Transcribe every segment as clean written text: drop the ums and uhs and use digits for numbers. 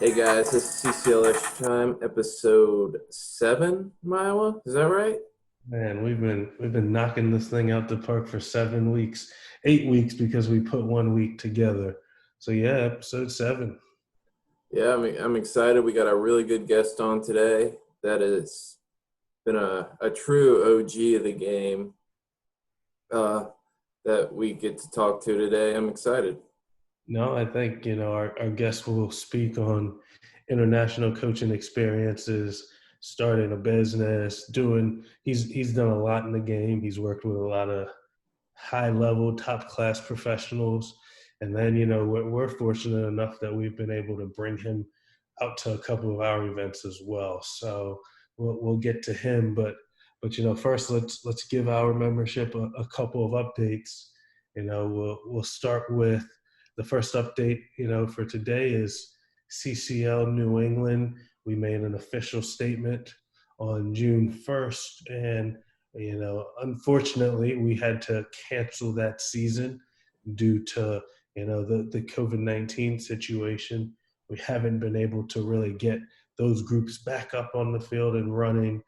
Hey guys, this is CCL Extra Time, episode 7, Iowa. Is that right? Man, we've been knocking this thing out the park for 7 weeks, 8 weeks because we put 1 week together. So yeah, episode 7. Yeah, I'm excited. We got a really good guest on today. That has been a true OG of the game uh, that we get to talk to today. I'm excited. No, I think our guest will speak on international coaching experiences, starting a business, doing he's done a lot in the game. He's worked with a lot of high level, top class professionals. And then, we're fortunate enough that we've been able to bring him out to a couple of our events as well. So we'll get to him, but first let's give our membership a couple of updates. We'll start with the first update. For today is CCL New England. We made an official statement on June 1st, and unfortunately, we had to cancel that season due to the COVID-19 situation. We haven't been able to really get those groups back up on the field and running.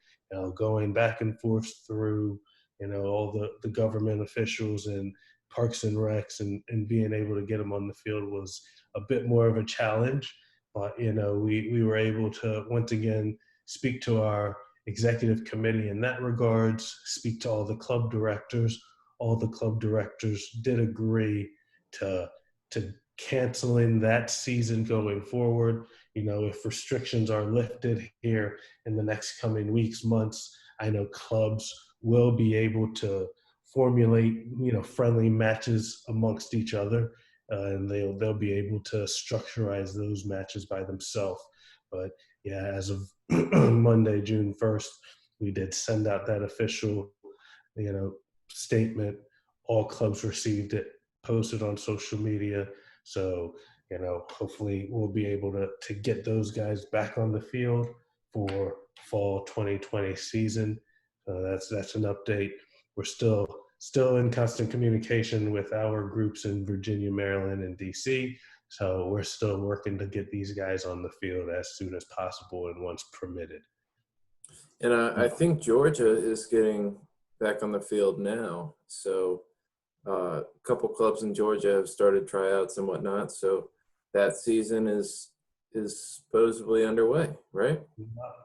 Going back and forth through all the government officials and Parks and Recs, and being able to get them on the field was a bit more of a challenge. But we were able to once again speak to our executive committee in that regards, speak to all the club directors. All the club directors did agree to to canceling that season going forward. If restrictions are lifted here in the next coming weeks, months, I know clubs will be able to formulate friendly matches amongst each other, and they'll be able to structurize those matches by themselves. But yeah, as of Monday, June 1st, we did send out that official, statement. All clubs received it, posted on social media. So, hopefully we'll be able to get those guys back on the field for fall 2020 season. That's an update. We're still in constant communication with our groups in Virginia, Maryland, and DC. So we're still working to get these guys on the field as soon as possible and once permitted. And I think Georgia is getting back on the field now. So a couple clubs in Georgia have started tryouts and whatnot. So that season is supposedly underway, right?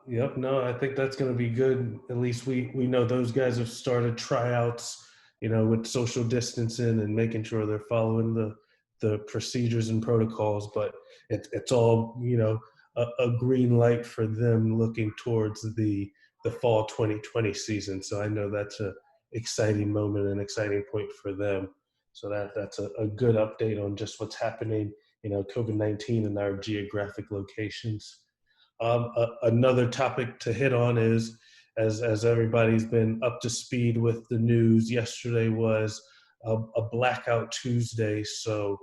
Yep. No, I think that's going to be good. At least we know those guys have started tryouts, with social distancing and making sure they're following the procedures and protocols. But it's all a green light for them looking towards the fall 2020 season. So I know that's a exciting moment and exciting point for them. So that's a good update on just what's happening, COVID-19 in our geographic locations. Another topic to hit on is, as everybody's been up to speed with the news, yesterday was a blackout Tuesday. So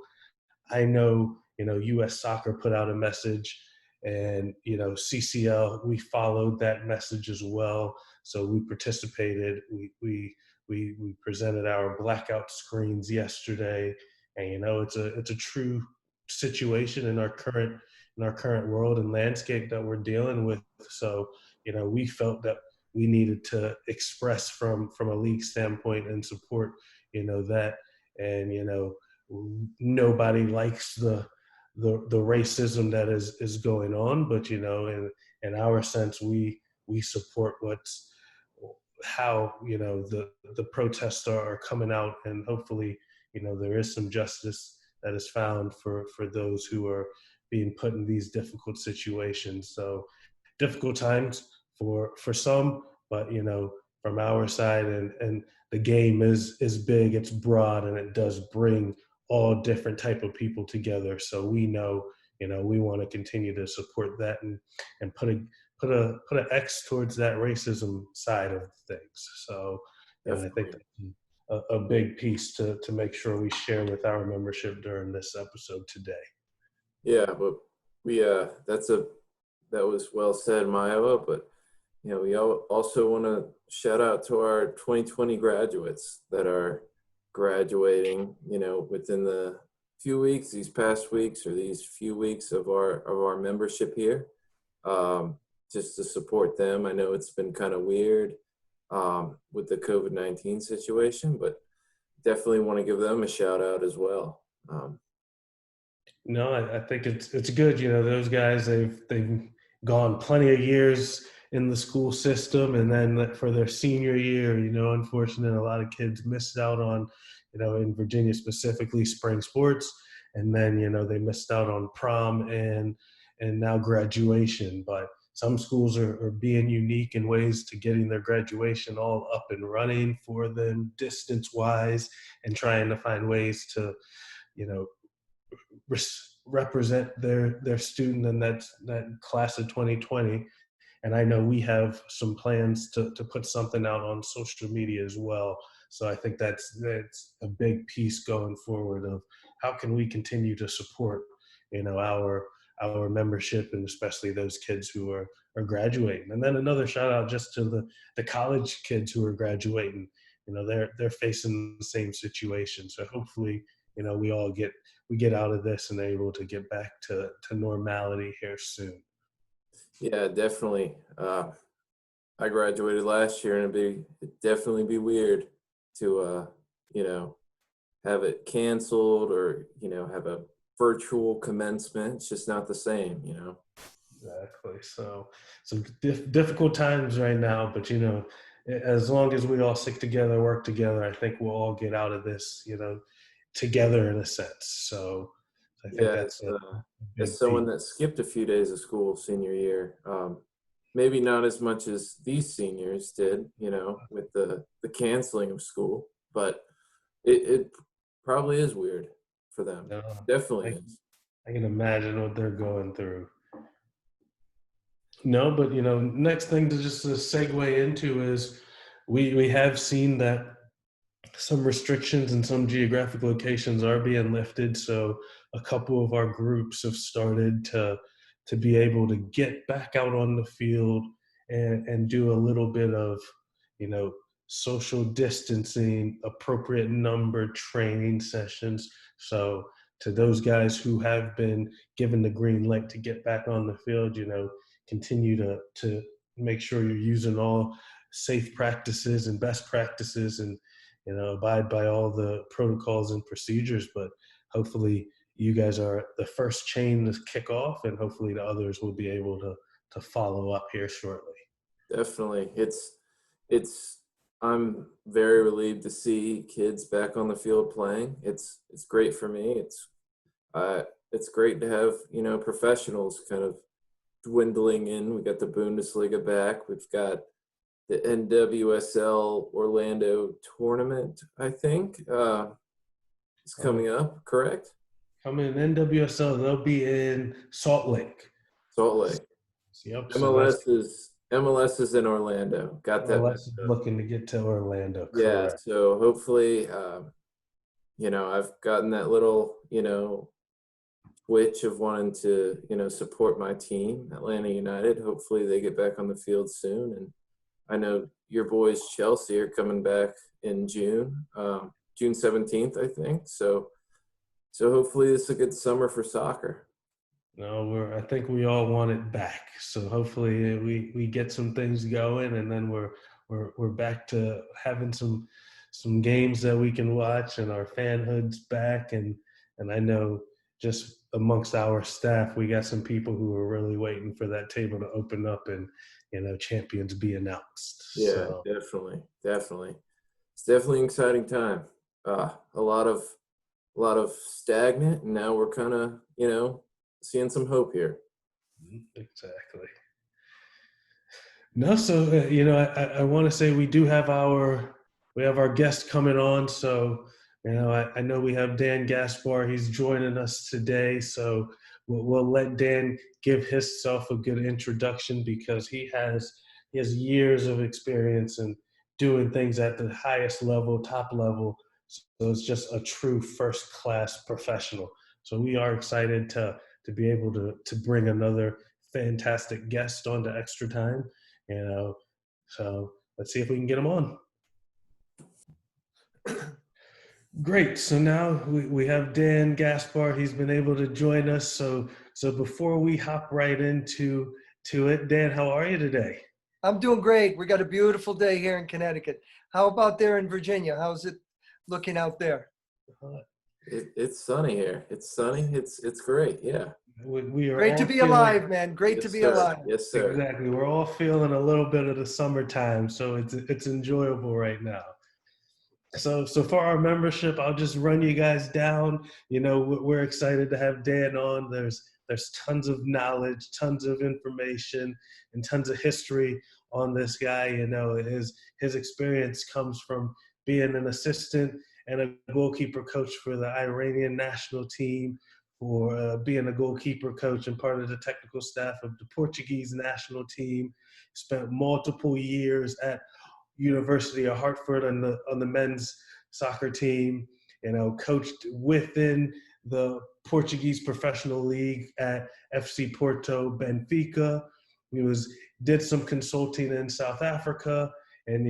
I know, U.S. Soccer put out a message, and CCL, we followed that message as well. So we participated. We presented our blackout screens yesterday, and it's a true situation in our current world and landscape that we're dealing with. So we felt that we needed to express from a league standpoint and support that, and nobody likes the racism that is going on, but in our sense, we support what's how the protests are coming out, and hopefully there is some justice that is found for those who are being put in these difficult situations. So difficult times for some, but from our side, and the game is big, it's broad, and it does bring all different type of people together. So we know, we want to continue to support that, and put an X towards that racism side of things. So I think Definitely. that's a big piece to make sure we share with our membership during this episode today. Yeah, but we that was well said, Maya. But we also want to shout out to our 2020 graduates that are graduating. Within the few weeks, these past weeks, or these few weeks of our membership here, um, just to support them. I know it's been kind of weird with the COVID-19 situation, but definitely want to give them a shout out as well. No, I think it's good. You know, those guys they've gone plenty of years in the school system, and then for their senior year, you know, unfortunately, a lot of kids missed out on, you know, in Virginia specifically, spring sports, and then you know they missed out on prom and now graduation. But some schools are being unique in ways to getting their graduation all up and running for them distance wise, and trying to find ways to, you know, represent their student in that class of 2020. And I know we have some plans to put something out on social media as well. So I think that's a big piece going forward of how can we continue to support, you know, our membership, and especially those kids who are graduating. And then another shout out just to the college kids who are graduating. You know, they're facing the same situation. So hopefully, you know, we get out of this and able to get back to normality here soon. Yeah, definitely. I graduated last year, and it'd definitely be weird to you know, have it canceled, or have a virtual commencement. It's just not the same, you know. Exactly. So some difficult times right now, but you know, as long as we all stick together, work together, I think we'll all get out of this, you know, together in a sense. So I think Yeah, that's a big as someone piece. that skipped a few days of school senior year, maybe not as much as these seniors did, with the canceling of school, but it probably is weird for them. No, Definitely I, is. I can imagine what they're going through. No, but you know, next thing to just to segue into is we have seen that some restrictions in some geographic locations are being lifted. So a couple of our groups have started to be able to get back out on the field and do a little bit of, you know, social distancing, appropriate number training sessions. So to those guys who have been given the green light to get back on the field, you know, continue to make sure you're using all safe practices and best practices, and you know, abide by all the protocols and procedures. But hopefully you guys are the first chain to kick off, and hopefully the others will be able to follow up here shortly. Definitely. It's I'm very relieved to see kids back on the field playing. It's great for me. It's great to have, professionals kind of dwindling in. We got the Bundesliga back. We've got the NWSL Orlando tournament, I think, is Oh, coming up, correct? coming in NWSL, they'll be in Salt Lake. Salt Lake. Yep. So that's MLS is in Orlando. Got that MLS is mixed up. looking to get to Orlando. Yeah, Correct. so hopefully, I've gotten that little, twitch of wanting to, support my team, Atlanta United. Hopefully they get back on the field soon. And I know your boys Chelsea are coming back in June, June 17th, I think. So hopefully this is a good summer for soccer. No, I think we all want it back. So hopefully we get some things going, and then we're back to having some games that we can watch, and our fanhood's back. And I know just amongst our staff, we got some people who are really waiting for that table to open up and, you know, champions be announced. Yeah, So definitely, definitely. It's definitely an exciting time. A lot of stagnant, and now we're kind of, seeing some hope here. exactly. No, so you know, I want to say we have our guest coming on. So you know, I know we have Dan Gaspar. He's joining us today. So we'll let Dan give himself a good introduction because he has years of experience in doing things at the highest level, top level. So it's just a true first class professional. So we are excited to be able to bring another fantastic guest onto Extra Time, you know. So let's see if we can get him on. Great. So now we have Dan Gaspar. He's been able to join us. So before we hop right into it, Dan, how are you today? I'm doing great. We got a beautiful day here in Connecticut. How about there in Virginia? How's it looking out there? Uh, It's sunny here. It's sunny. It's great. Yeah. we are Great to all be feeling alive, man. Great to Yes, be sir. alive. Yes, sir. exactly. We're all feeling a little bit of the summertime, so it's enjoyable right now. So for our membership, I'll just run you guys down. We're excited to have Dan on. There's tons of knowledge, tons of information, and tons of history on this guy. His experience comes from being an assistant and a goalkeeper coach for the Iranian national team, for being a goalkeeper coach and part of the technical staff of the Portuguese national team. Spent multiple years at University of Hartford on the men's soccer team. Coached within the Portuguese professional league at FC Porto, Benfica. Did some consulting in South Africa, and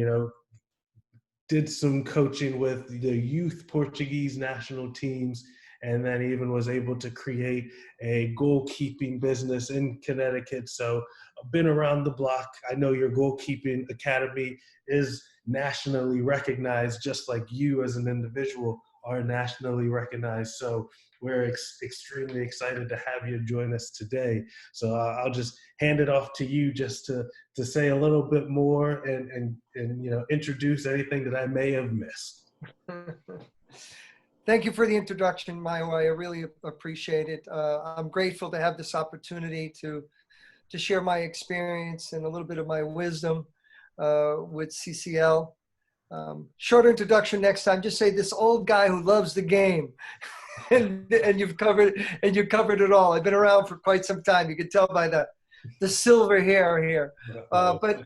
did some coaching with the youth Portuguese national teams, and then even was able to create a goalkeeping business in Connecticut. So I've been around the block. I know your goalkeeping academy is nationally recognized, just like you as an individual are nationally recognized. So we're extremely excited to have you join us today. So I'll just hand it off to you just to say a little bit more and introduce anything that I may have missed. Thank you for the introduction, Mayo. I really appreciate it. I'm grateful to have this opportunity to share my experience and a little bit of my wisdom with CCL. Short introduction next time. Just say this old guy who loves the game, and you've covered it all. I've been around for quite some time. You can tell by the silver hair here. But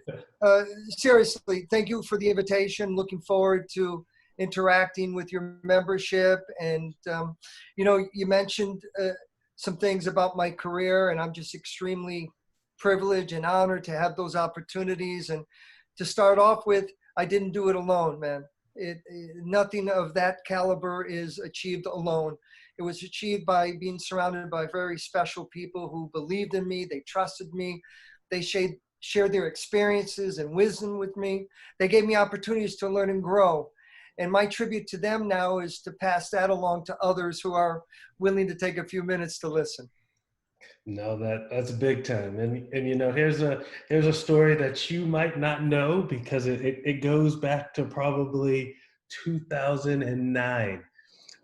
seriously, thank you for the invitation. Looking forward to interacting with your membership. And you mentioned some things about my career, and I'm just extremely privileged and honored to have those opportunities. And to start off with, I didn't do it alone, man. Nothing of that caliber is achieved alone. It was achieved by being surrounded by very special people who believed in me. They trusted me. They shared their experiences and wisdom with me. They gave me opportunities to learn and grow. And my tribute to them now is to pass that along to others who are willing to take a few minutes to listen. No, that's big time. And here's a story that you might not know because it goes back to probably 2009.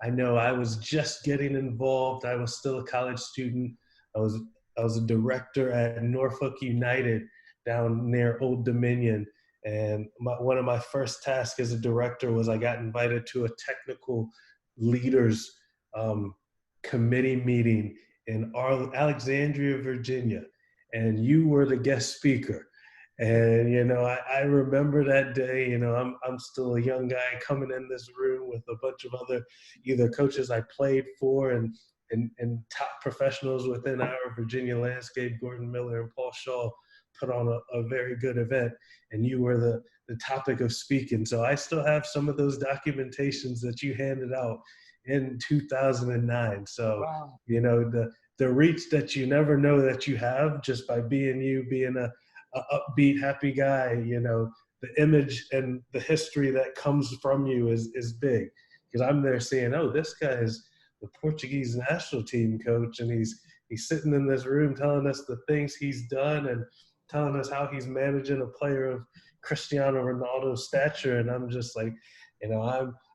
I know I was just getting involved. I was still a college student. I was I was a director at Norfolk United down near Old Dominion. And one of my first tasks as a director was I got invited to a technical leaders committee meeting in Alexandria, Virginia. And you were the guest speaker. And I remember that day. I'm still a young guy coming in this room with a bunch of other either coaches I played for and top professionals within our Virginia landscape. Gordon Miller and Paul Shaw put on a very good event, and you were the topic of speaking. So I still have some of those documentations that you handed out in 2009. So Wow. The reach that you never know that you have just by being you, being a upbeat, happy guy, the image and the history that comes from you is big. Because I'm there saying, oh, this guy is the Portuguese national team coach, and he's sitting in this room telling us the things he's done and telling us how he's managing a player of Cristiano Ronaldo's stature. And I'm just like,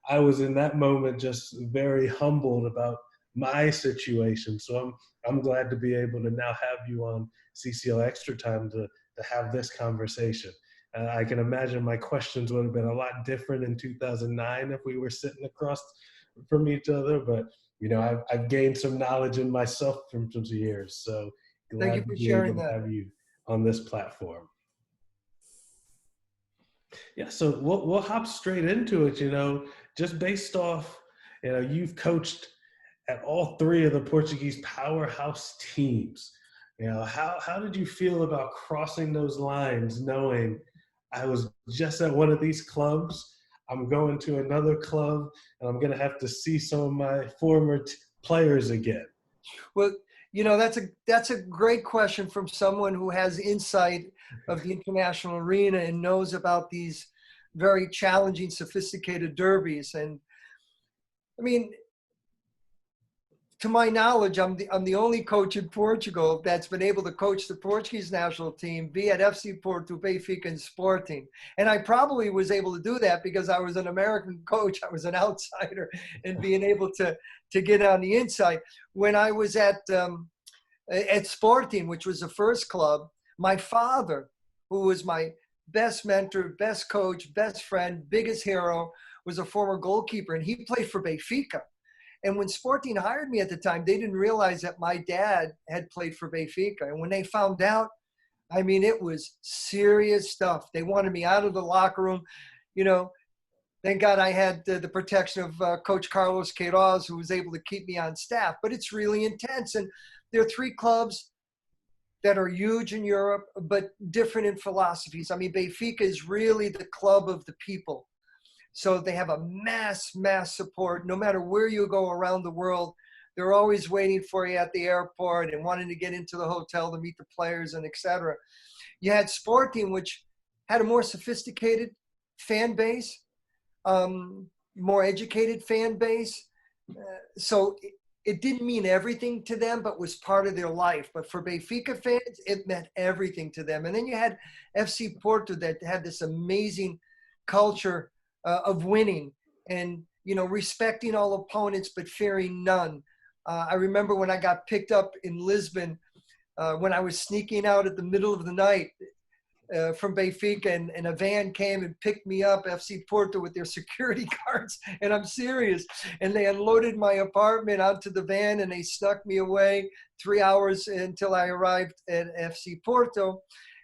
I was in that moment just very humbled about my situation. So I'm glad to be able to now have you on CCL Extra Time to have this conversation. I can imagine my questions would have been a lot different in 2009 if we were sitting across from each other, but I've gained some knowledge in myself from some years. So Thank glad you to for be able sharing to that. have you on this platform. Yeah, so we'll hop straight into it. Just based off, you've coached at all three of the Portuguese powerhouse teams. How did you feel about crossing those lines, knowing I was just at one of these clubs? I'm going to another club and I'm going to have to see some of my former players again? Well, you know, that's a great question from someone who has insight of the international arena and knows about these very challenging, sophisticated derbies. And I mean, to my knowledge, I'm the only coach in Portugal that's been able to coach the Portuguese national team, be at FC Porto, Benfica, and Sporting. And I probably was able to do that because I was an American coach. I was an outsider, and being able to get on the inside. When I was at Sporting, which was the first club, my father, who was my best mentor, best coach, best friend, biggest hero, was a former goalkeeper, and he played for Benfica. And when Sporting hired me at the time, they didn't realize that my dad had played for Benfica. And when they found out, I mean, it was serious stuff. They wanted me out of the locker room. You know, thank God I had the protection of Coach Carlos Queiroz, who was able to keep me on staff. But it's really intense. And there are three clubs that are huge in Europe, but different in philosophies. I mean, Benfica is really the club of the people. So they have a mass support. No matter where you go around the world, they're always waiting for you at the airport and wanting to get into the hotel to meet the players and etc. You had Sporting, which had a more sophisticated fan base, more educated fan base. So it didn't mean everything to them, but was part of their life. But for Benfica fans, it meant everything to them. And then you had FC Porto that had this amazing culture of winning and, you know, respecting all opponents but fearing none. I remember when I got picked up in Lisbon, when I was sneaking out at the middle of the night from Benfica, and a van came and picked me up, FC Porto, with their security guards, and I'm serious. And they unloaded my apartment onto the van and they snuck me away 3 hours until I arrived at FC Porto.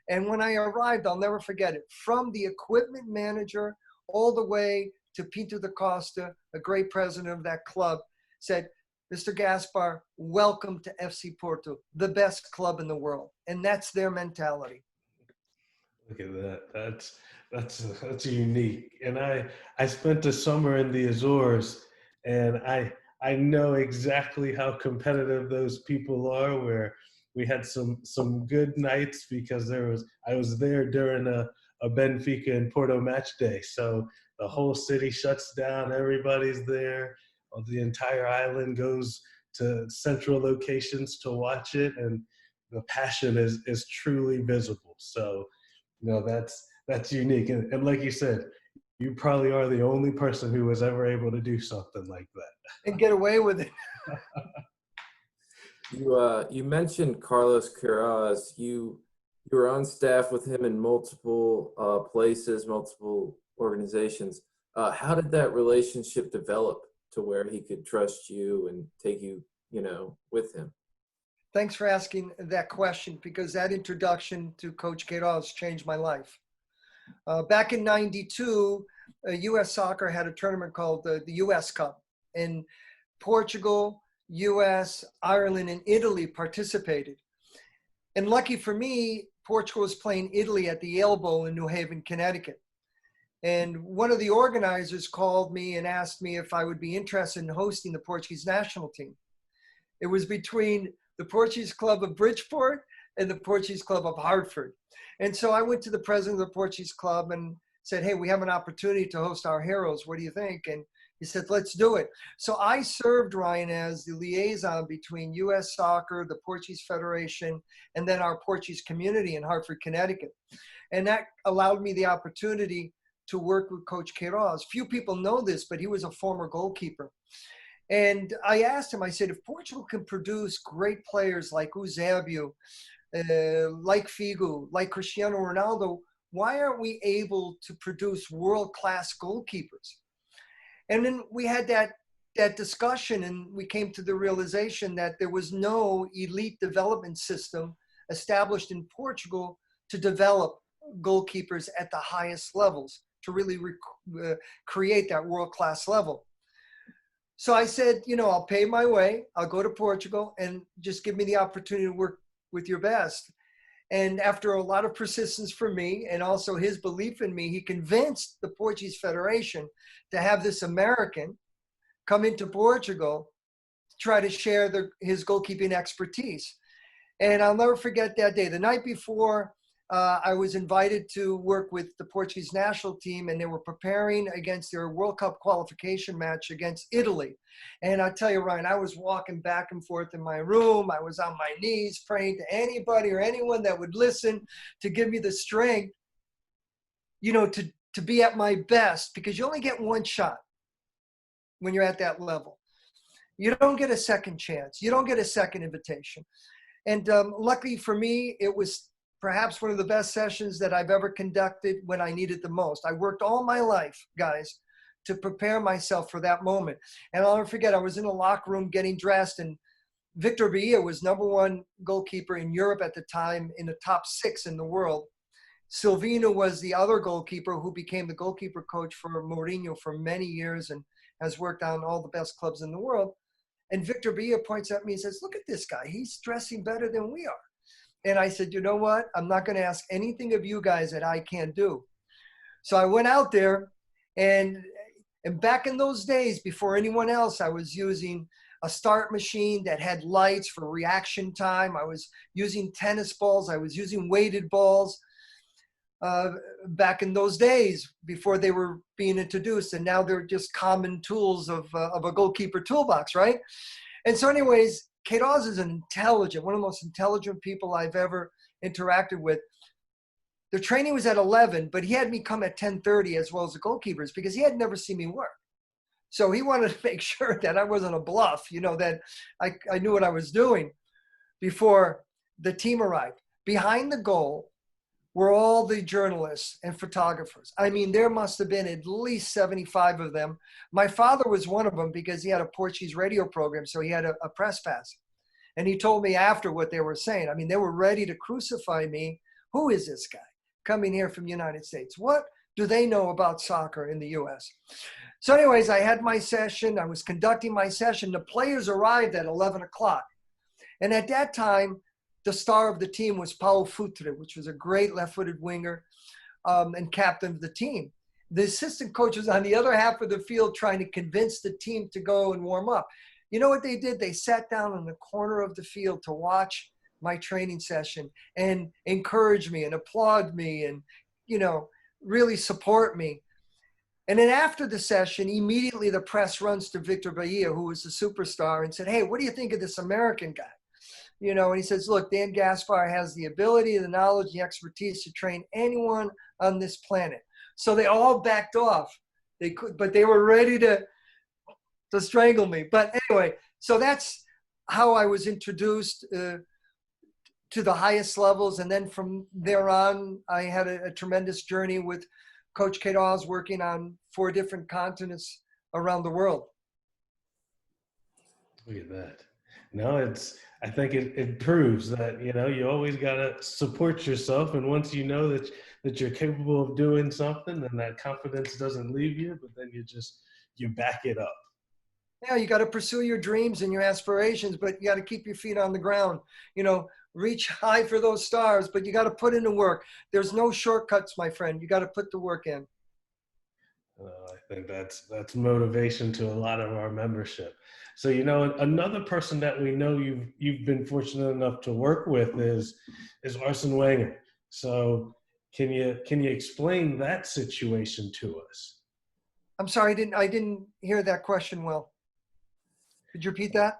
And when I arrived, I'll never forget it, from the equipment manager all the way to Pinto da Costa, a great president of that club, said, "Mr. Gaspar, welcome to FC Porto, the best club in the world." And that's their mentality. Look at that. That's unique. And I spent a summer in the Azores, and I know exactly how competitive those people are. Where we had some good nights because I was there during a Benfica and Porto match day. So the whole city shuts down, everybody's there. The entire island goes to central locations to watch it, and the passion is truly visible. So, you know, that's unique. And like you said, you probably are the only person who was ever able to do something like that. And get away with it. You mentioned Carlos Queiroz. You were on staff with him in multiple places, multiple organizations. How did that relationship develop to where he could trust you and take you, you know, with him? Thanks for asking that question, because that introduction to Coach Queiroz changed my life. Back in '92, U.S. Soccer had a tournament called the U.S. Cup, and Portugal, U.S., Ireland, and Italy participated. And lucky for me, Portugal was playing Italy at the Elbow in New Haven, Connecticut. And one of the organizers called me and asked me if I would be interested in hosting the Portuguese national team. It was between the Portuguese club of Bridgeport and the Portuguese club of Hartford. And so I went to the president of the Portuguese club and said, "Hey, we have an opportunity to host our heroes. What do you think?" And he said, "Let's do it." So I served, Ryan, as the liaison between U.S. Soccer, the Portuguese Federation, and then our Portuguese community in Hartford, Connecticut. And that allowed me the opportunity to work with Coach Queiroz. Few people know this, but he was a former goalkeeper. And I asked him, I said, if Portugal can produce great players like Eusebio, like Figo, like Cristiano Ronaldo, why aren't we able to produce world-class goalkeepers? And then we had that discussion, and we came to the realization that there was no elite development system established in Portugal to develop goalkeepers at the highest levels, to really create that world-class level. So I said, you know, I'll pay my way. I'll go to Portugal and just give me the opportunity to work with your best. And after a lot of persistence from me and also his belief in me, he convinced the Portuguese Federation to have this American come into Portugal to try to share his goalkeeping expertise. And I'll never forget that day. The night before, I was invited to work with the Portuguese national team, and they were preparing against their World Cup qualification match against Italy. And I tell you, Ryan, I was walking back and forth in my room. I was on my knees praying to anybody or anyone that would listen to give me the strength, to be at my best, because you only get one shot when you're at that level. You don't get a second chance. You don't get a second invitation. And luckily for me, it was perhaps one of the best sessions that I've ever conducted when I needed the most. I worked all my life, guys, to prepare myself for that moment. And I'll never forget, I was in a locker room getting dressed, and Victor Villa was #1 goalkeeper in Europe at the time, in the top 6 in the world. Silvino was the other goalkeeper who became the goalkeeper coach for Mourinho for many years and has worked on all the best clubs in the world. And Victor Villa points at me and says, "Look at this guy. He's dressing better than we are." And I said, "You know what? I'm not going to ask anything of you guys that I can't do." So I went out there, and back in those days, before anyone else, I was using a start machine that had lights for reaction time. I was using tennis balls. I was using weighted balls back in those days before they were being introduced. And now they're just common tools of a goalkeeper toolbox, right? And so anyways, Queiroz is one of the most intelligent people I've ever interacted with. The training was at 11, but he had me come at 10:30 as well as the goalkeepers because he had never seen me work. So he wanted to make sure that I wasn't a bluff, that I knew what I was doing before the team arrived. Behind the goal were all the journalists and photographers. I mean, there must have been at least 75 of them. My father was one of them because he had a Portuguese radio program, so he had a press pass. And he told me after what they were saying. I mean, they were ready to crucify me. Who is this guy coming here from the United States? What do they know about soccer in the U.S.? So anyways, I had my session. I was conducting my session. The players arrived at 11 o'clock. And at that time, the star of the team was Paulo Futre, which was a great left-footed winger and captain of the team. The assistant coach was on the other half of the field trying to convince the team to go and warm up. You know what they did? They sat down in the corner of the field to watch my training session and encourage me and applaud me and, really support me. And then after the session, immediately the press runs to Victor Bahia, who was the superstar, and said, "Hey, what do you think of this American guy?" And he says, "Look, Dan Gaspar has the ability, the knowledge, the expertise to train anyone on this planet." So they all backed off. But they were ready to strangle me. But anyway, so that's how I was introduced to the highest levels. And then from there on, I had a tremendous journey with Coach Queiroz, working on 4 different continents around the world. Look at that. No, I think it proves that, you always got to support yourself. And once you know that you're capable of doing something, then that confidence doesn't leave you, but then you back it up. Yeah, you got to pursue your dreams and your aspirations, but you got to keep your feet on the ground. Reach high for those stars, but you got to put in the work. There's no shortcuts, my friend. You got to put the work in. I think that's motivation to a lot of our membership. So, another person that we know you've been fortunate enough to work with is Arsene Wenger. So can you explain that situation to us? I'm sorry, I didn't hear that question well. Could you repeat that?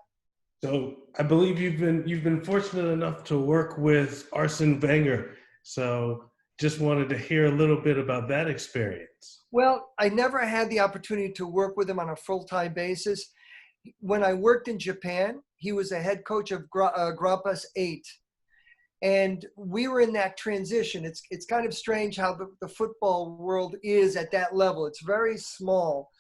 So I believe you've been fortunate enough to work with Arsene Wenger. So just wanted to hear a little bit about that experience. Well, I never had the opportunity to work with him on a full-time basis. When I worked in Japan, he was a head coach of Grampus 8. And we were in that transition. It's kind of strange how the football world is at that level. It's very small.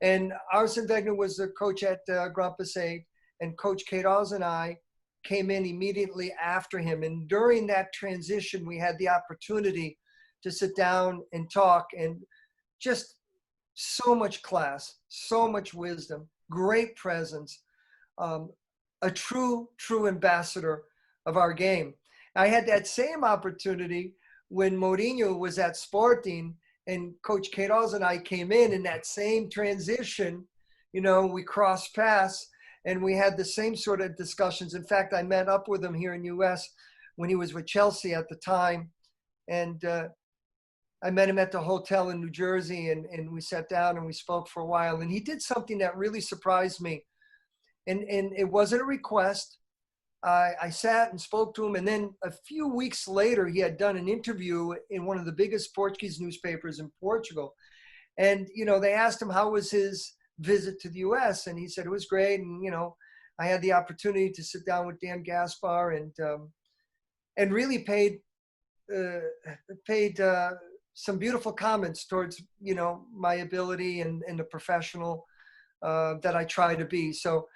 And Arsene Wenger was the coach at Grampus 8, and Coach Queiroz and I came in immediately after him. And during that transition, we had the opportunity to sit down and talk, and just so much class, so much wisdom, great presence, a true ambassador of our game. I had that same opportunity when Mourinho was at Sporting and Coach Queiroz and I came in that same transition. You know, we crossed paths and we had the same sort of discussions. In fact, I met up with him here in US when he was with Chelsea at the time. And I met him at the hotel in New Jersey and we sat down and we spoke for a while. And he did something that really surprised me. And it wasn't a request. I sat and spoke to him. And then a few weeks later, he had done an interview in one of the biggest Portuguese newspapers in Portugal. And, you know, they asked him how was his visit to the US. And he said it was great. And, you know, I had the opportunity to sit down with Dan Gaspar and really paid some beautiful comments towards, you know, my ability and the professional that I try to be. So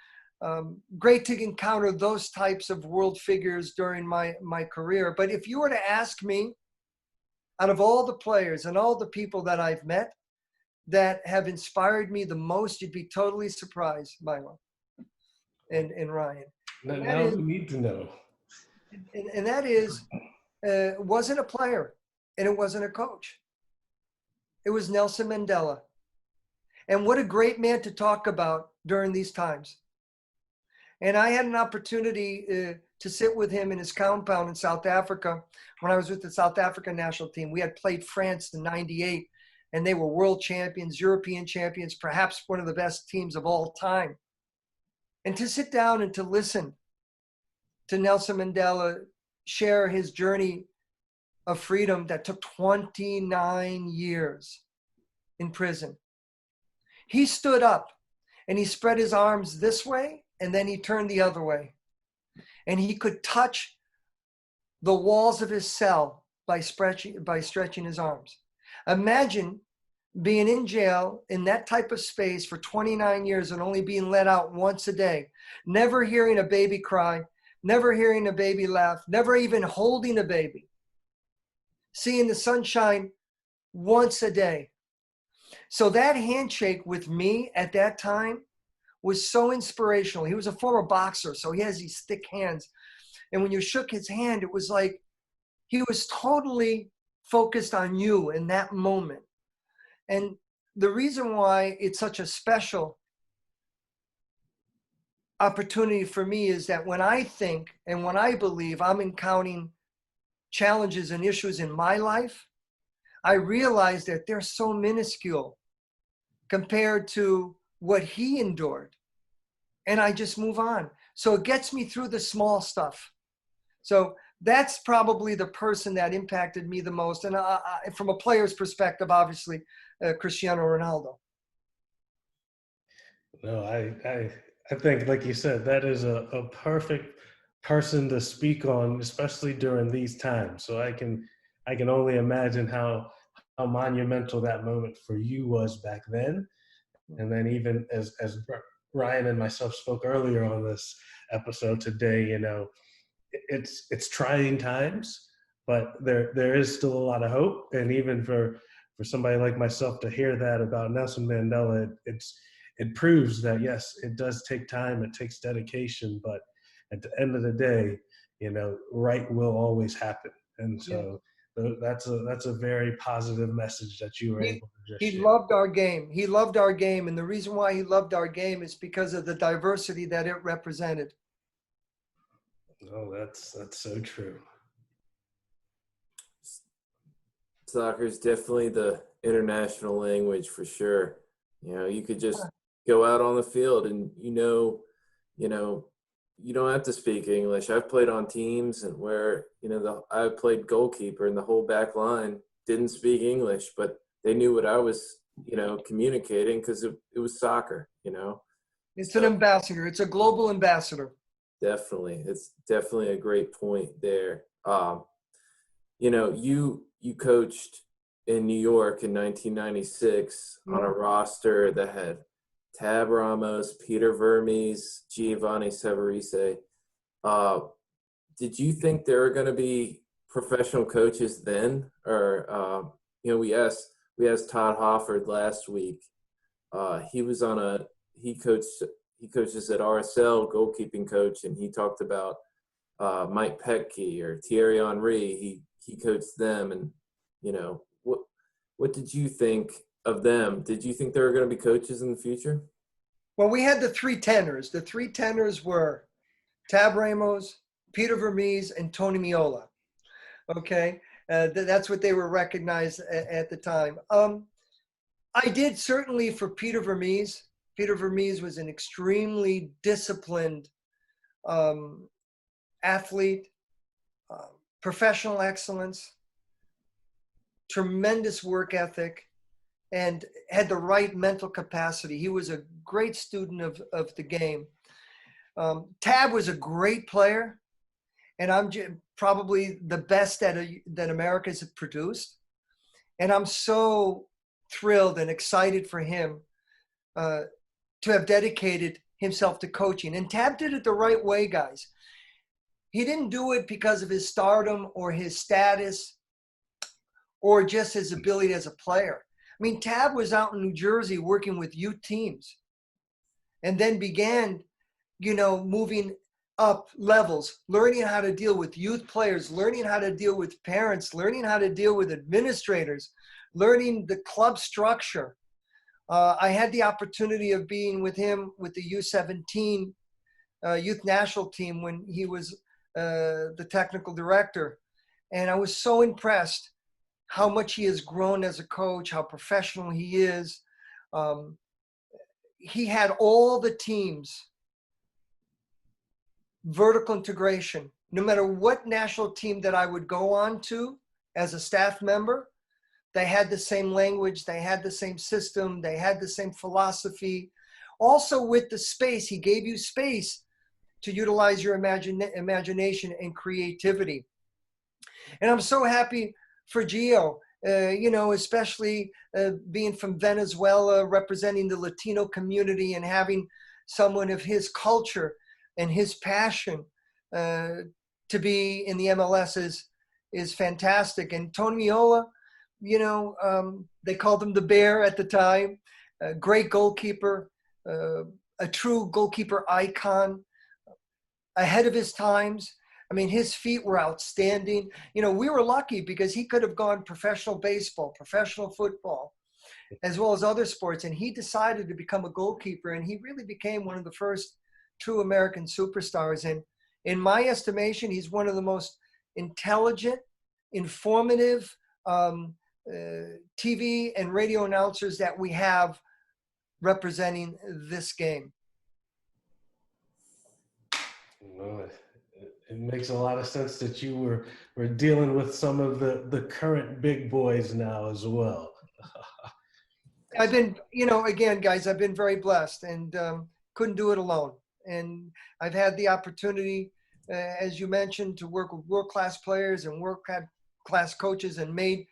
great to encounter those types of world figures during my career. But if you were to ask me, out of all the players and all the people that I've met that have inspired me the most, you'd be totally surprised, Milo and Ryan. Now we need to know. And that is, it wasn't a player and it wasn't a coach. It was Nelson Mandela. And what a great man to talk about during these times. And I had an opportunity to sit with him in his compound in South Africa when I was with the South African national team. We had played France in '98, and they were world champions, European champions, perhaps one of the best teams of all time. And to sit down and to listen to Nelson Mandela share his journey of freedom that took 29 years in prison. He stood up and he spread his arms this way and then he turned the other way. And he could touch the walls of his cell by stretching his arms. Imagine being in jail in that type of space for 29 years and only being let out once a day, never hearing a baby cry, never hearing a baby laugh, never even holding a baby, seeing the sunshine once a day. So that handshake with me at that time was so inspirational. He was a former boxer, so he has these thick hands. And when you shook his hand, it was like he was totally focused on you in that moment. And the reason why it's such a special opportunity for me is that when I think and when I believe I'm encountering challenges and issues in my life, I realize that they're so minuscule compared to what he endured. And I just move on. So it gets me through the small stuff. So that's probably the person that impacted me the most. And from a player's perspective, obviously, Cristiano Ronaldo. No, I think, like you said, that is a perfect person to speak on, especially during these times. So I can only imagine how monumental that moment for you was back then. And then even as Ryan and myself spoke earlier on this episode today, you know, it's trying times, but there is still a lot of hope. And even for somebody like myself to hear that about Nelson Mandela, it proves that yes, it does take time, it takes dedication, but at the end of the day, you know, right will always happen. And so that's a very positive message that you were able to just He share. loved our game. He loved our game. And the reason why he loved our game is because of the diversity that it represented. Oh, that's so true. Soccer is definitely the international language for sure. You know, you could just go out on the field and you don't have to speak English. I've played on teams and where, I played goalkeeper and the whole back line didn't speak English, but they knew what I was, communicating because it was soccer, It's an ambassador. It's a global ambassador. Definitely. It's definitely a great point there. You coached in New York in 1996 on a roster that had Tab Ramos, Peter Vermes, Giovanni Savarese. Did you think there were going to be professional coaches then? Or, we asked Todd Hofford last week. He coaches at RSL, goalkeeping coach, and he talked about, Mike Petke or Thierry Henry. He coached them, and what did you think of them? Did you think they were going to be coaches in the future? Well, we had the three tenors. The three tenors were Tab Ramos, Peter Vermees, and Tony Meola. Okay, that's what they were recognized at the time. I did certainly for Peter Vermees. Peter Vermees was an extremely disciplined athlete, professional excellence, tremendous work ethic, and had the right mental capacity. He was a great student of the game. Tab was a great player, and I'm probably the best that America's produced. And I'm so thrilled and excited for him to have dedicated himself to coaching. And Tab did it the right way, guys. He didn't do it because of his stardom or his status or just his ability as a player. I mean, Tab was out in New Jersey working with youth teams and then began, moving up levels, learning how to deal with youth players, learning how to deal with parents, learning how to deal with administrators, learning the club structure. I had the opportunity of being with him with the U17 youth national team when he was the technical director. And I was so impressed how much he has grown as a coach, how professional he is. He had all the teams, vertical integration. No matter what national team that I would go on to as a staff member, they had the same language, they had the same system, they had the same philosophy. Also with the space, he gave you space to utilize your imagination and creativity. And I'm so happy for Gio, especially being from Venezuela, representing the Latino community and having someone of his culture and his passion to be in the MLS is fantastic. And Tony Meola, they called him the Bear at the time, a great goalkeeper, a true goalkeeper icon, ahead of his times. I mean, his feet were outstanding. We were lucky because he could have gone professional baseball, professional football, as well as other sports. And he decided to become a goalkeeper, and he really became one of the first true American superstars. And in my estimation, he's one of the most intelligent, informative TV and radio announcers that we have representing this game. No, it makes a lot of sense that you were dealing with some of the current big boys now as well. I've been, again, guys, I've been very blessed and couldn't do it alone. And I've had the opportunity, as you mentioned, to work with world-class players and world-class coaches and made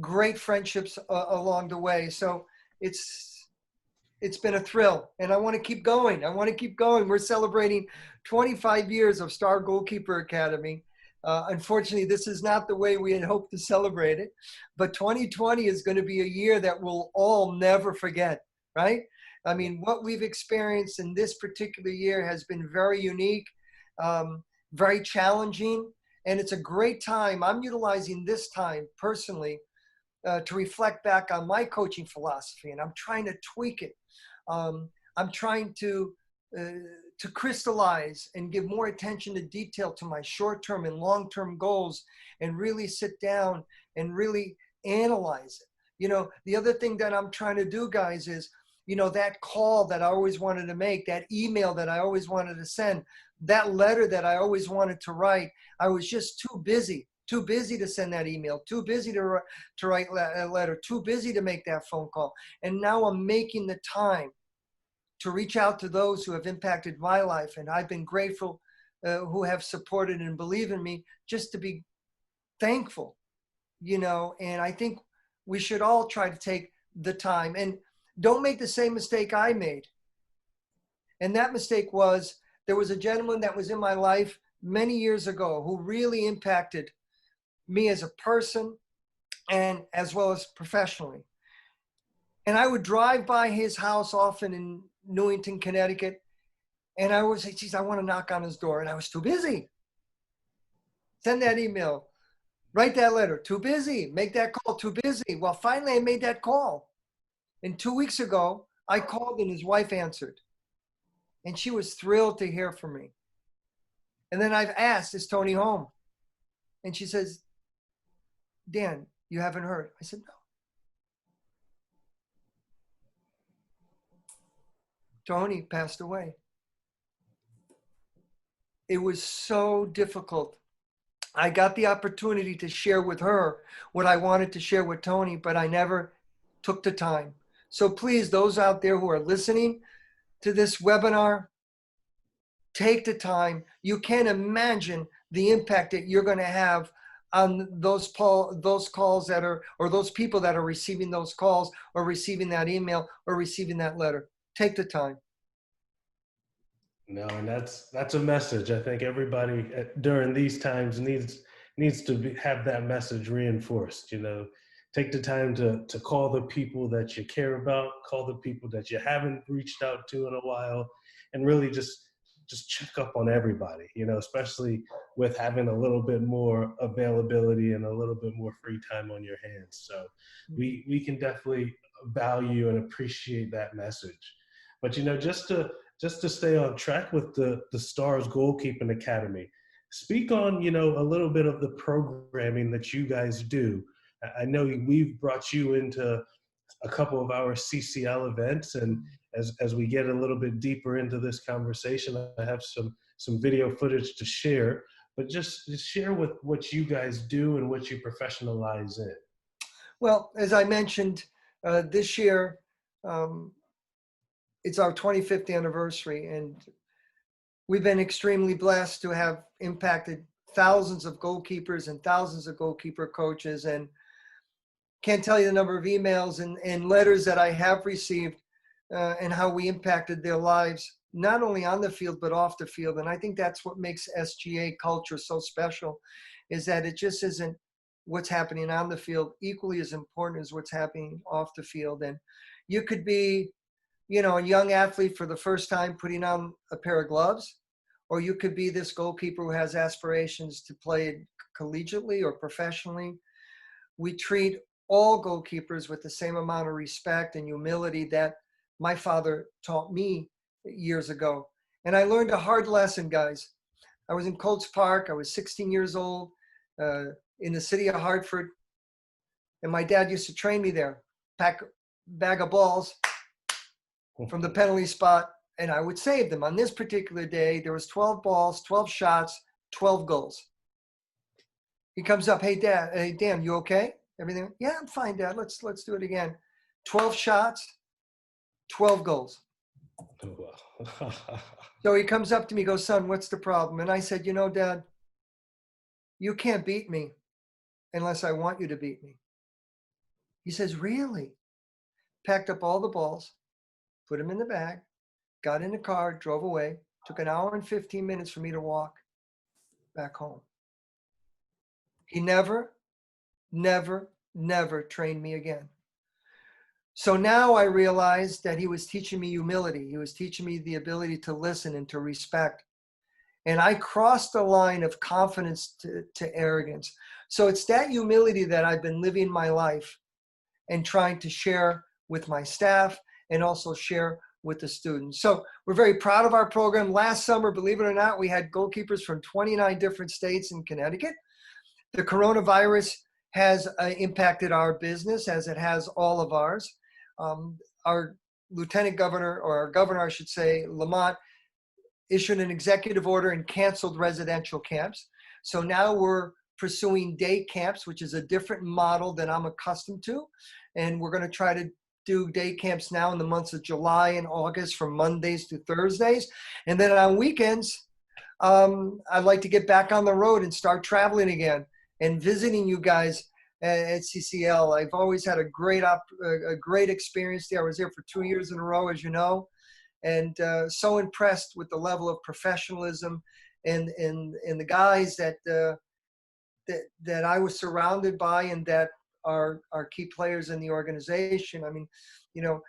great friendships along the way. So it's been a thrill, and I want to keep going. We're celebrating 25 years of Star Goalkeeper Academy. Unfortunately, this is not the way we had hoped to celebrate it, but 2020 is going to be a year that we'll all never forget, right? I mean, what we've experienced in this particular year has been very unique, very challenging, and it's a great time. I'm utilizing this time personally to reflect back on my coaching philosophy, and I'm trying to tweak it. I'm trying to crystallize and give more attention to detail to my short-term and long-term goals, and really sit down and really analyze it. The other thing that I'm trying to do, guys, is, that call that I always wanted to make, that email that I always wanted to send, that letter that I always wanted to write, I was just too busy to send that email, too busy to write a letter, too busy to make that phone call. And now I'm making the time to reach out to those who have impacted my life. And I've been grateful who have supported and believe in me, just to be thankful, and I think we should all try to take the time and don't make the same mistake I made. And that mistake was, there was a gentleman that was in my life many years ago who really impacted me as a person and as well as professionally. And I would drive by his house often in Newington, Connecticut, and I would say, geez, I want to knock on his door. And I was too busy. Send that email. Write that letter. Too busy. Make that call. Too busy. Well, finally, I made that call. And 2 weeks ago, I called and his wife answered. And she was thrilled to hear from me. And then I've asked, is Tony home? And she says, Dan, you haven't heard. I said, no. Tony passed away. It was so difficult. I got the opportunity to share with her what I wanted to share with Tony, but I never took the time. So please, those out there who are listening to this webinar, take the time. You can't imagine the impact that you're going to have on those calls that are, or those people that are receiving those calls or receiving that email or receiving that letter. Take the time. No, and that's a message. I think everybody during these times needs to have that message reinforced. You know, take the time to call the people that you care about, call the people that you haven't reached out to in a while, and really just check up on everybody. You know, especially with having a little bit more availability and a little bit more free time on your hands. So we can definitely value and appreciate that message. But you know, just to stay on track with the Stars Goalkeeping Academy, speak on, you know, a little bit of the programming that you guys do. I know we've brought you into a couple of our CCL events, and as we get a little bit deeper into this conversation, I have some video footage to share, but just share with what you guys do and what you professionalize in. Well, as I mentioned, this year, it's our 25th anniversary, and we've been extremely blessed to have impacted thousands of goalkeepers and thousands of goalkeeper coaches, and can't tell you the number of emails and letters that I have received and how we impacted their lives, not only on the field, but off the field. And I think that's what makes SGA culture so special, is that it just isn't what's happening on the field, equally as important as what's happening off the field. And you could be, you know, a young athlete for the first time putting on a pair of gloves, or you could be this goalkeeper who has aspirations to play collegiately or professionally. We treat all goalkeepers with the same amount of respect and humility that my father taught me years ago. And I learned a hard lesson, guys. I was in Colts Park. I was 16 years old in the city of Hartford. And my dad used to train me there, pack a bag of balls from the penalty spot, and I would save them. On this particular day, there was 12 balls, 12 shots, 12 goals. He comes up, hey, Dad, hey, Dan, you okay? Everything? Yeah, I'm fine, Dad. Let's do it again. 12 shots, 12 goals. So he comes up to me, goes, son, what's the problem? And I said, you know, Dad, you can't beat me unless I want you to beat me. He says, really? Packed up all the balls, put them in the bag, got in the car, drove away. Took an hour and 15 minutes for me to walk back home. He never trained me again. So now I realized that he was teaching me humility. He was teaching me the ability to listen and to respect. And I crossed the line of confidence to arrogance. So it's that humility that I've been living my life and trying to share with my staff and also share with the students. So we're very proud of our program. Last summer, believe it or not, we had goalkeepers from 29 different states in Connecticut. The coronavirus has impacted our business, as it has all of ours. Our lieutenant governor, or our governor, I should say, Lamont, issued an executive order and canceled residential camps. So now we're pursuing day camps, which is a different model than I'm accustomed to. And we're going to try to do day camps now in the months of July and August from Mondays to Thursdays. And then on weekends, I'd like to get back on the road and start traveling again and visiting you guys at CCL. I've always had a great experience there. I was there for 2 years in a row, as you know, and so impressed with the level of professionalism and the guys that I was surrounded by and that are key players in the organization. I mean, you know,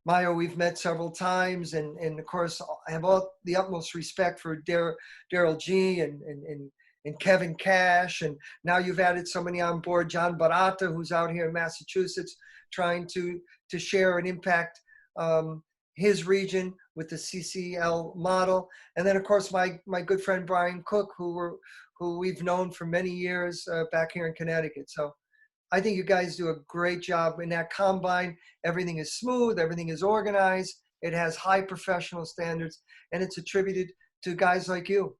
Mayo, we've met several times, and of course, I have all the utmost respect for Daryl G and and Kevin Cash, and now you've added somebody on board, John Barata, who's out here in Massachusetts, trying to share and impact his region with the CCL model. And then, of course, my good friend Brian Cook, who we've known for many years back here in Connecticut. So I think you guys do a great job in that combine. Everything is smooth, everything is organized, it has high professional standards, and it's attributed to guys like you.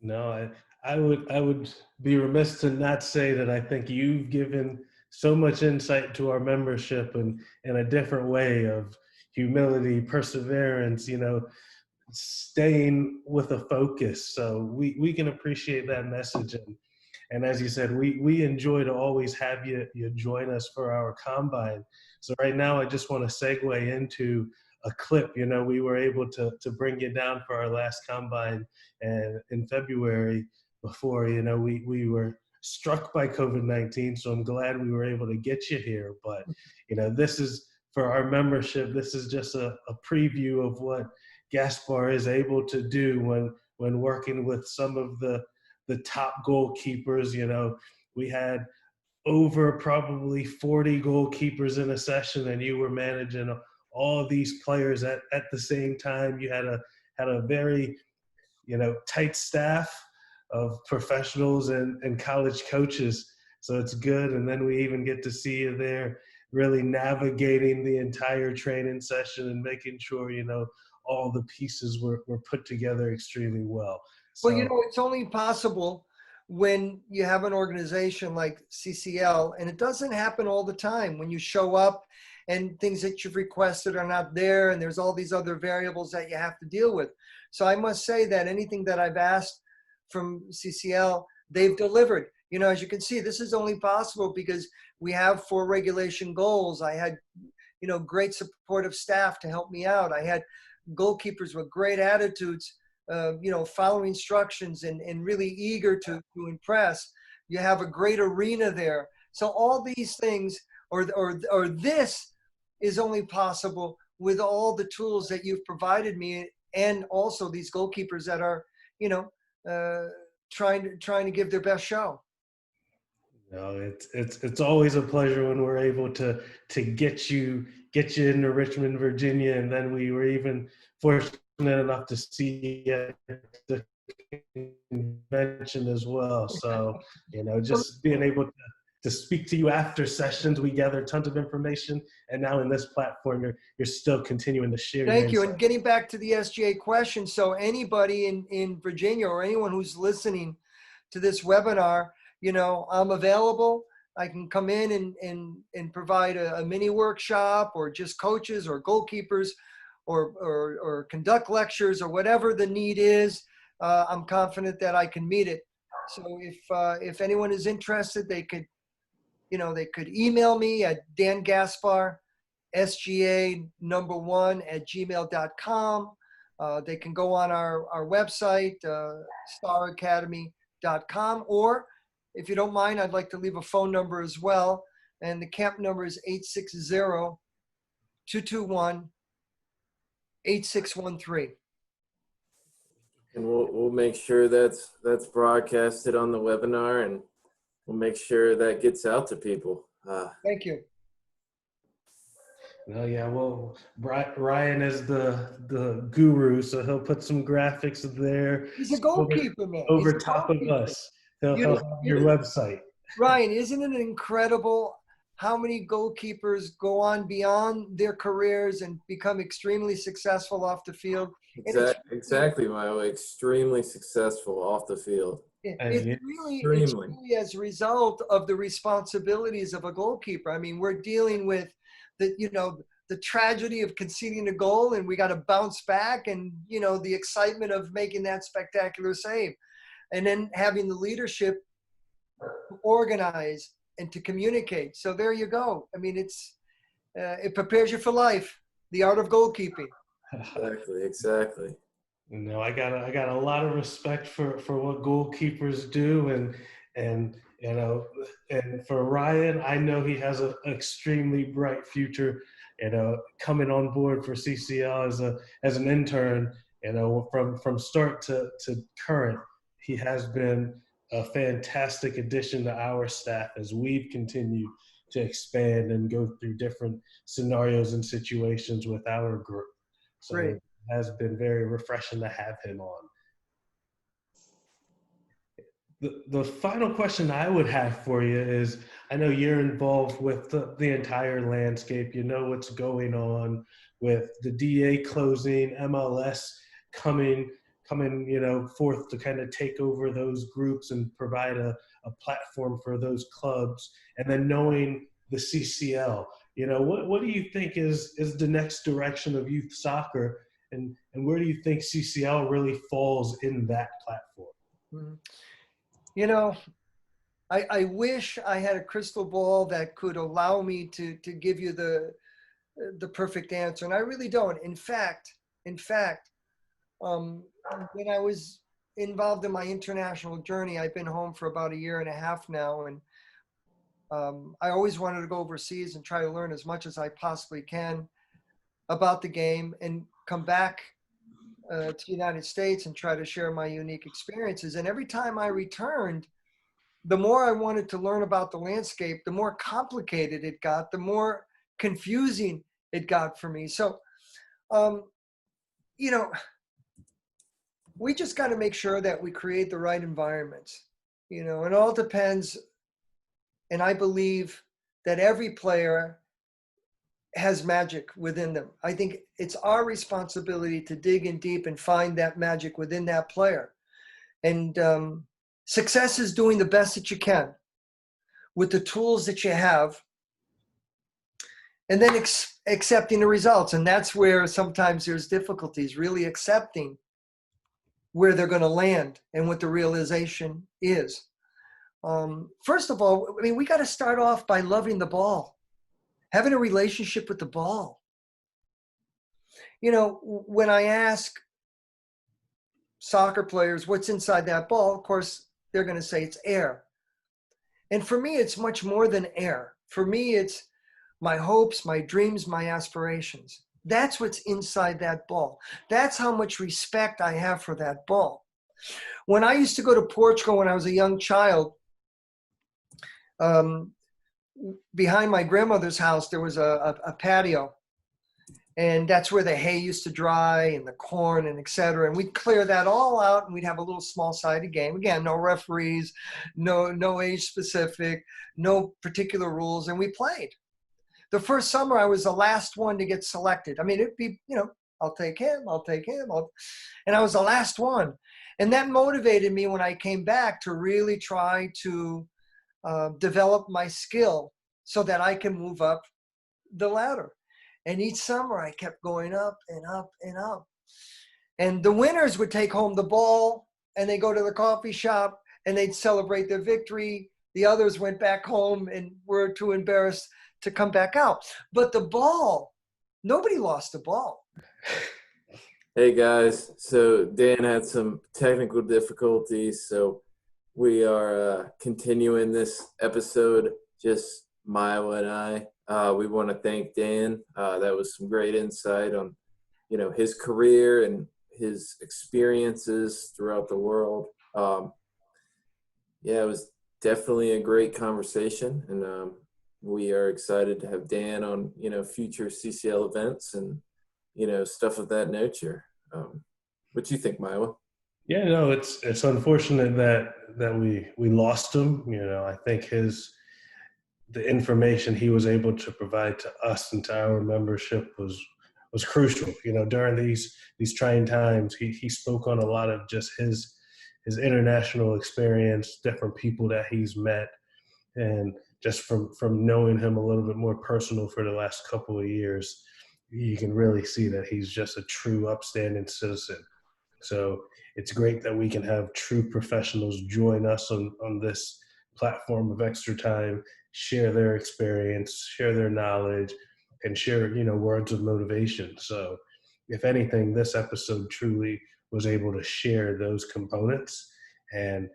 No, I would be remiss to not say that I think you've given so much insight to our membership and in a different way of humility, perseverance, staying with a focus. So we can appreciate that message. And as you said, we enjoy to always have you join us for our combine. So right now, I just want to segue into a clip. We were able to bring you down for our last combine and in February before, we were struck by COVID-19. So I'm glad we were able to get you here. But, this is for our membership. This is just a preview of what Gaspar is able to do when working with some of the top goalkeepers. We had over probably 40 goalkeepers in a session, and you were managing all these players at the same time. You had a very, tight staff of professionals and college coaches. So it's good. And then we even get to see you there really navigating the entire training session and making sure, all the pieces were put together extremely well. So, Well, it's only possible when you have an organization like CCL, and it doesn't happen all the time when you show up and things that you've requested are not there, and there's all these other variables that you have to deal with. So I must say that anything that I've asked from CCL, they've delivered. As you can see, this is only possible because we have 4 regulation goals. I had, great supportive staff to help me out. I had goalkeepers with great attitudes, following instructions and really eager to impress. You have a great arena there. So all these things, or this is only possible with all the tools that you've provided me, and also these goalkeepers that are, trying to give their best show. It's always a pleasure when we're able to get you into Richmond, Virginia, and then we were even fortunate enough to see you at the convention as well. So just being able to speak to you after sessions, we gather tons of information, and now in this platform, you're still continuing to share. Thank you. And getting back to the SGA question, so anybody in Virginia or anyone who's listening to this webinar, I'm available. I can come in and provide a mini workshop, or just coaches or goalkeepers, or conduct lectures, or whatever the need is. I'm confident that I can meet it. So if anyone is interested, they could email me at Dan Gaspar, SGA1@gmail.com. They can go on our website, staracademy.com, or if you don't mind, I'd like to leave a phone number as well. And the camp number is 860-221-8613. And we'll make sure that's broadcasted on the webinar, and we'll make sure that gets out to people. Thank you. Yeah, well, Ryan is the guru, so he'll put some graphics there. He's a goalkeeper, man. Over top of us. He'll have your website. Ryan, isn't it incredible how many goalkeepers go on beyond their careers and become extremely successful off the field? Exactly, Milo. Extremely successful off the field. It's really as a result of the responsibilities of a goalkeeper. I mean, we're dealing with the tragedy of conceding a goal, and we got to bounce back, and the excitement of making that spectacular save, and then having the leadership to organize and to communicate. So there you go. I mean, it prepares you for life, the art of goalkeeping. Exactly. I got a lot of respect for what goalkeepers do, and for Ryan, I know he has an extremely bright future. Coming on board for CCL as an intern, from start to current, he has been a fantastic addition to our staff as we've continued to expand and go through different scenarios and situations with our group. So Great. it has been very refreshing to have him on. The final question I would have for you is, I know you're involved with the entire landscape. You know what's going on with the DA closing, MLS coming, forth to kind of take over those groups and provide a platform for those clubs. And then knowing the CCL, what do you think is the next direction of youth soccer? And where do you think CCL really falls in that platform? Mhm. I wish I had a crystal ball that could allow me to give you the perfect answer, and I really don't. In fact, when I was involved in my international journey, I've been home for about a year and a half now, and I always wanted to go overseas and try to learn as much as I possibly can about the game and come back to the United States and try to share my unique experiences. And every time I returned, the more I wanted to learn about the landscape, the more complicated it got, the more confusing it got for me. So, we just got to make sure that we create the right environments, it all depends. And I believe that every player has magic within them. I think it's our responsibility to dig in deep and find that magic within that player. And success is doing the best that you can with the tools that you have, and then accepting the results. And that's where sometimes there's difficulties, really accepting where they're going to land and what the realization is. First of all, we got to start off by loving the ball, having a relationship with the ball. When I ask soccer players what's inside that ball, of course, they're going to say it's air. And for me, it's much more than air. For me, it's my hopes, my dreams, my aspirations. That's what's inside that ball. That's how much respect I have for that ball. When I used to go to Portugal when I was a young child, behind my grandmother's house, there was a patio. And that's where the hay used to dry and the corn and et cetera. And we'd clear that all out and we'd have a little small-sided game. Again, no referees, no age specific, no particular rules. And we played. The first summer, I was the last one to get selected. It'd be, I'll take him. And I was the last one. And that motivated me when I came back to really try to develop my skill so that I can move up the ladder. And each summer I kept going up and up and up. And the winners would take home the ball and they go to the coffee shop and they'd celebrate their victory. The others went back home and were too embarrassed to come back out. But the ball, nobody lost the ball. Hey guys, so Dan had some technical difficulties, so we are continuing this episode, just Maya and I. We want to thank Dan. That was some great insight on, his career and his experiences throughout the world. It was definitely a great conversation, and we are excited to have Dan on, future CCL events and, stuff of that nature. What do you think, Maya? Yeah, no, it's unfortunate that we lost him. I think the information he was able to provide to us and to our membership was crucial. During these trying times, he spoke on a lot of just his international experience, different people that he's met, and just from knowing him a little bit more personal for the last couple of years, you can really see that he's just a true upstanding citizen. So it's great that we can have true professionals join us on this platform of Extra Time, share their experience, share their knowledge, and share, words of motivation. So if anything, this episode truly was able to share those components. And,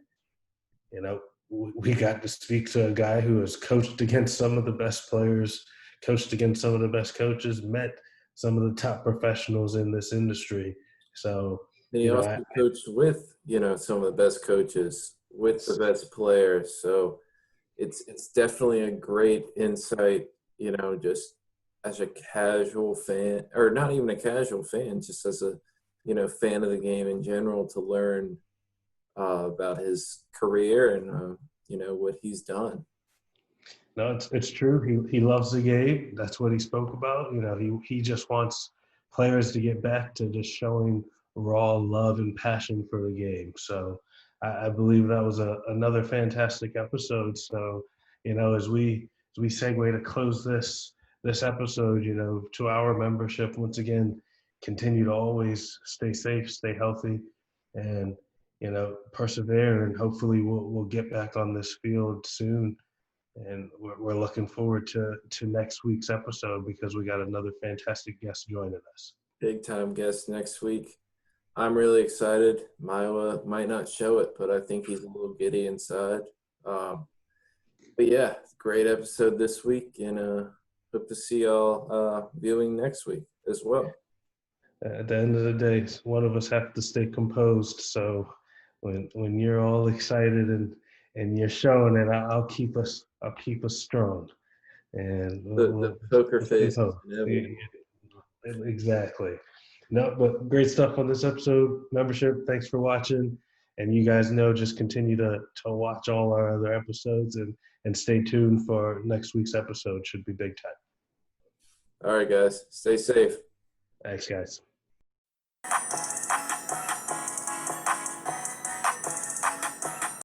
we got to speak to a guy who has coached against some of the best players, coached against some of the best coaches, met some of the top professionals in this industry. So And he you know, also coached with, some of the best coaches, with the best players. So it's definitely a great insight, just as a casual fan, or not even a casual fan, just as a, fan of the game in general, to learn about his career and, what he's done. no, it's true. He loves the game. That's what he spoke about. He just wants players to get back to just showing raw love and passion for the game. So I believe that was another fantastic episode. So as we segue to close this episode, to our membership, once again, continue to always stay safe, stay healthy, and persevere. And hopefully we'll get back on this field soon. And we're looking forward to next week's episode because we got another fantastic guest joining us. Big time guest next week. I'm really excited. Maiwa might not show it, but I think he's a little giddy inside. But yeah, great episode this week, and hope to see y'all viewing next week as well. At the end of the day, one of us have to stay composed. So when you're all excited and you're showing it, I'll keep us strong. And The poker face. Exactly. No, but great stuff on this episode. Membership, thanks for watching. And you guys know, just continue to watch all our other episodes and stay tuned for next week's episode. Should be big time. All right, guys. Stay safe. Thanks, guys.